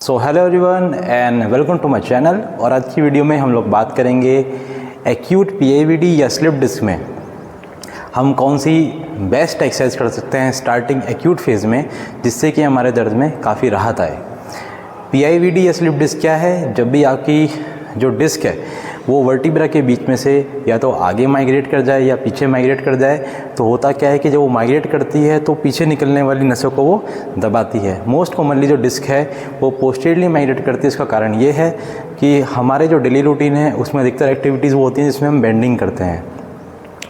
So hello everyone and welcome to my channel. और आज की वीडियो में हम लोग बात करेंगे एक्यूट पीआईवीडी या स्लिप डिस्क में हम कौन सी बेस्ट एक्सरसाइज कर सकते हैं स्टार्टिंग एक्यूट फेज़ में, जिससे कि हमारे दर्द में काफ़ी राहत आए। पीआईवीडी या स्लिप डिस्क क्या है? जब भी आपकी जो डिस्क है वो वर्टिब्रा के बीच में से या तो आगे माइग्रेट कर जाए या पीछे माइग्रेट कर जाए, तो होता क्या है कि जब वो माइग्रेट करती है तो पीछे निकलने वाली नसों को वो दबाती है। मोस्ट कॉमनली जो डिस्क है वो पोस्टीरियरली माइग्रेट करती है। इसका कारण ये है कि हमारे जो डेली रूटीन है उसमें अधिकतर एक्टिविटीज़ वो होती हैं जिसमें हम बेंडिंग करते हैं।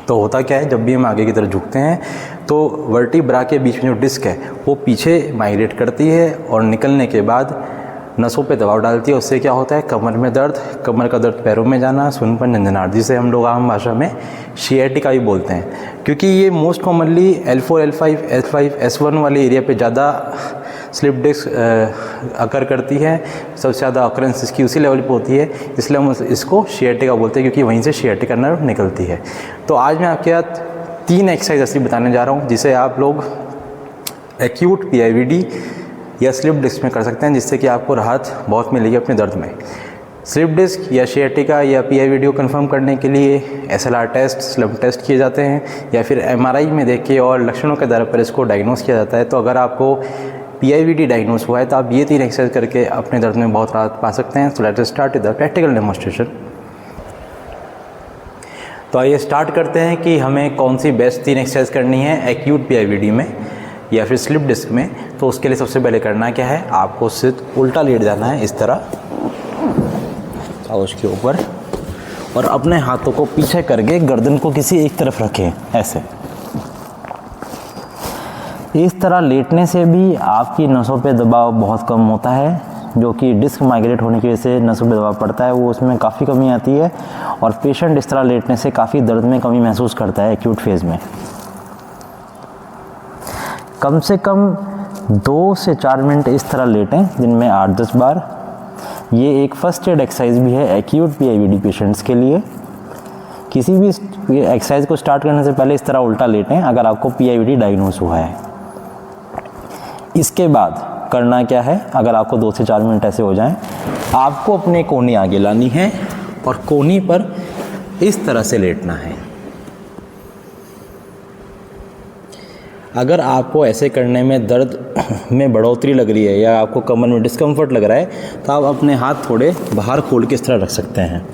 तो होता क्या है, जब भी हम आगे की तरफ झुकते हैं तो वर्टिब्रा के बीच में जो डिस्क है वो पीछे माइग्रेट करती है और निकलने के बाद नसों पे दबाव डालती है। उससे क्या होता है, कमर में दर्द, कमर का दर्द पैरों में जाना, सुनपन, झंझनाहट, जिसे हम लोग आम भाषा में शियाटिका भी बोलते हैं। क्योंकि ये most commonly L4, L5, S5, S1 वाले एरिया पे ज़्यादा स्लिप डिस्क अकर करती है। सबसे ज़्यादा अकरेंस इसकी उसी लेवल पे होती है, इसलिए हम इसको शियाटिका बोलते हैं, क्योंकि वहीं से शियाटिका नर्व निकलती है। तो आज मैं आपके साथ 3 एक्सरसाइज ऐसी बताने जा रहा हूँ जिसे आप लोग एक्यूट पीआईवीडी या स्लिप डिस्क में कर सकते हैं, जिससे कि आपको राहत बहुत मिलेगी अपने दर्द में। स्लिप डिस्क या शियाटिका या पीआईवीडी को कंफर्म करने के लिए SLR टेस्ट, स्लम टेस्ट किए जाते हैं या फिर MRI में देख के और लक्षणों के आधार पर इसको डायग्नोस किया जाता है। तो अगर आपको पीआईवीडी डायग्नोस हुआ है तो आप ये 3 एक्सरसाइज करके अपने दर्द में बहुत राहत पा सकते हैं। So let's start with the practical demonstration. तो आइए स्टार्ट करते हैं कि हमें कौन सी बेस्ट 3 एक्सरसाइज करनी है एक्यूट पीआईवीडी में या फिर स्लिप डिस्क में। तो उसके लिए सबसे पहले करना क्या है, आपको सिर्फ उल्टा लेट जाना है इस तरह कागज के ऊपर, और अपने हाथों को पीछे करके गर्दन को किसी एक तरफ रखें ऐसे। इस तरह लेटने से भी आपकी नसों पे दबाव बहुत कम होता है, जो कि डिस्क माइग्रेट होने की वजह से नसों पे दबाव पड़ता है, वो उसमें काफ़ी कमी आती है और पेशेंट इस तरह लेटने से काफ़ी दर्द में कमी महसूस करता है एक्यूट फेज़ में। कम से कम 2 से 4 मिनट इस तरह लेटें, दिन में 8-10 बार। ये एक फर्स्ट एड एक्सरसाइज भी है एक्यूट पीआईवीडी पेशेंट्स के लिए। किसी भी एक्सरसाइज को स्टार्ट करने से पहले इस तरह उल्टा लेटें अगर आपको पीआईवीडी डायग्नोस हुआ है। इसके बाद करना क्या है, अगर आपको 2 से 4 मिनट ऐसे हो जाएं, आपको अपने कोहनी आगे लानी है और कोहनी पर इस तरह से लेटना है। अगर आपको ऐसे करने में दर्द में बढ़ोतरी लग रही है या आपको कमर में डिस्कम्फर्ट लग रहा है तो आप अपने हाथ थोड़े बाहर खोल के इस तरह रख सकते हैं।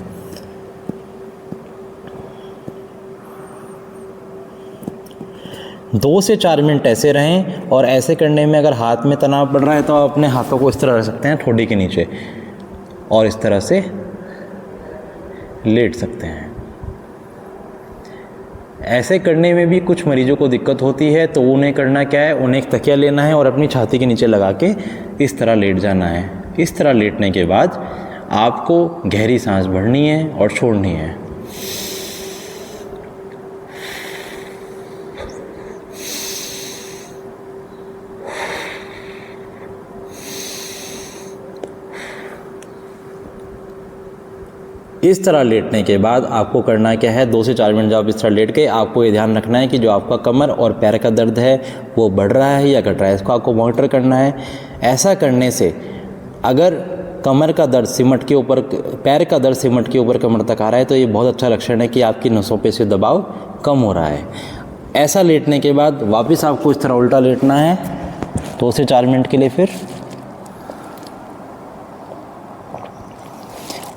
दो से 4 मिनट ऐसे रहें, और ऐसे करने में अगर हाथ में तनाव पड़ रहा है तो आप अपने हाथों को इस तरह रख सकते हैं ठोड़ी के नीचे और इस तरह से लेट सकते हैं। ऐसे करने में भी कुछ मरीजों को दिक्कत होती है, तो उन्हें करना क्या है, उन्हें एक तकिया लेना है और अपनी छाती के नीचे लगा के इस तरह लेट जाना है। इस तरह लेटने के बाद आपको गहरी सांस भरनी है और छोड़नी है। इस तरह लेटने के बाद आपको करना क्या है, 2 से 4 मिनट जब आप इस तरह लेट के, आपको ये ध्यान रखना है कि जो आपका कमर और पैर का दर्द है वो बढ़ रहा है या घट रहा है, इसको आपको मॉनिटर करना है। ऐसा करने से अगर कमर का दर्द सिमट के ऊपर, पैर का दर्द सिमट के ऊपर कमर तक आ रहा है, तो ये बहुत अच्छा लक्षण है कि आपकी नसों पे से दबाव कम हो रहा है। ऐसा लेटने के बाद वापस आपको इस तरह उल्टा लेटना है 2 से 4 मिनट के लिए। फिर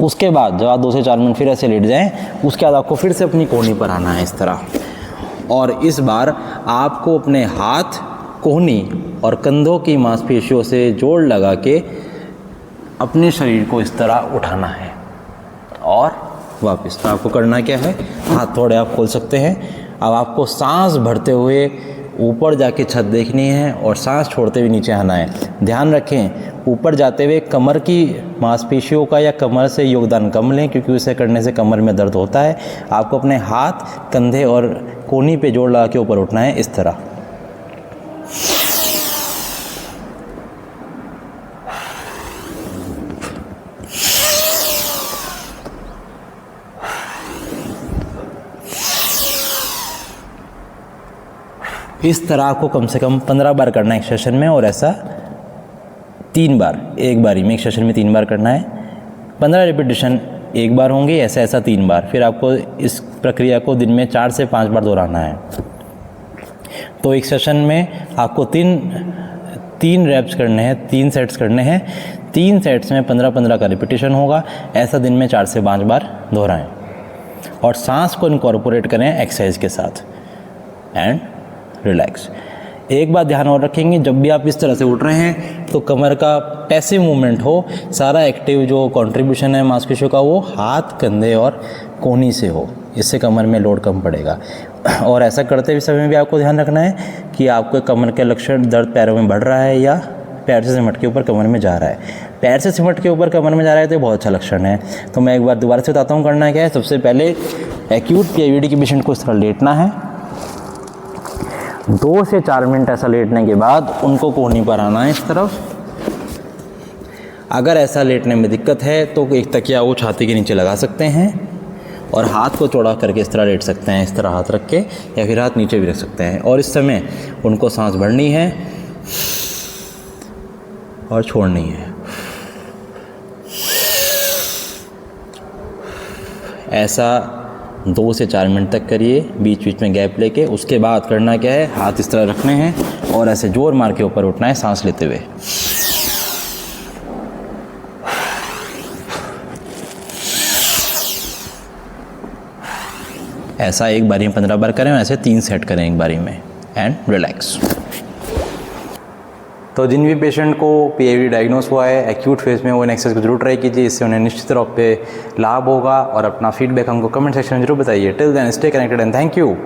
उसके बाद जब आप 2 से 4 मिनट फिर ऐसे लेट जाएं, उसके बाद आपको फिर से अपनी कोहनी पर आना है इस तरह, और इस बार आपको अपने हाथ, कोहनी और कंधों की मांसपेशियों से जोड़ लगा के अपने शरीर को इस तरह उठाना है और वापस। तो आपको करना क्या है, हाथ थोड़े आप खोल सकते हैं। अब आपको सांस भरते हुए ऊपर जाके छत देखनी है और सांस छोड़ते हुए नीचे आना है। ध्यान रखें, ऊपर जाते हुए कमर की मांसपेशियों का या कमर से योगदान कम लें, क्योंकि उसे करने से कमर में दर्द होता है। आपको अपने हाथ, कंधे और कोहनी पे जोड़ लगा के ऊपर उठना है इस तरह। इस तरह आपको कम से कम 15 बार करना है एक सेशन में, और ऐसा 3 बार, एक बारी में एक सेशन में 3 बार करना है। 15 रिपीटेशन एक बार होंगे, ऐसा ऐसा 3 बार। फिर आपको इस प्रक्रिया को दिन में 4 से 5 बार दोहराना है। तो एक सेशन में आपको तीन रैप्स करने हैं, 3 सेट्स करने हैं। 3 सेट्स में 15-15 का रिपीटेशन होगा। ऐसा दिन में 4 से 5 बार दोहराएं और सांस को इनकॉर्पोरेट करें एक्सरसाइज के साथ एंड रिलैक्स। एक बात ध्यान और रखेंगे, जब भी आप इस तरह से उठ रहे हैं तो कमर का पैसिव मूवमेंट हो, सारा एक्टिव जो कंट्रीब्यूशन है मांसपेशियों का वो हाथ, कंधे और कोहनी से हो। इससे कमर में लोड कम पड़ेगा। और ऐसा करते हुए समय भी आपको ध्यान रखना है कि आपको कमर के लक्षण दर्द पैरों में बढ़ रहा है या पैर से सिमट के ऊपर कमर में जा रहा है। पैर से सिमट के ऊपर कमर में जा रहा है तो बहुत अच्छा लक्षण है। तो मैं एक बार दोबारा से बताता हूँ करना क्या है। सबसे पहले एक्यूट PIVD के पेशेंट को इस तरह लेटना है। 2 से 4 मिनट ऐसा लेटने के बाद उनको कोहनी पर आना है इस तरफ। अगर ऐसा लेटने में दिक्कत है तो एक तकिया वो छाती के नीचे लगा सकते हैं और हाथ को चौड़ा करके इस तरह लेट सकते हैं, इस तरह हाथ रख के, या फिर हाथ नीचे भी रख सकते हैं। और इस समय उनको सांस भरनी है और छोड़नी है। ऐसा 2 से 4 मिनट तक करिए, बीच बीच में गैप लेके। उसके बाद करना क्या है, हाथ इस तरह रखने हैं और ऐसे जोर मार के ऊपर उठना है सांस लेते हुए। ऐसा एक बारी में 15 बार करें, ऐसे 3 सेट करें एक बारी में एंड रिलैक्स। तो जिन भी पेशेंट को PIVD डायग्नोस हुआ है एक्यूट फेज में, वो इन एक्सरसाइज को जरूर ट्राई कीजिए। इससे उन्हें निश्चित तौर पे लाभ होगा। और अपना फीडबैक हमको कमेंट सेक्शन में जरूर बताइए। Till then stay connected and thank you.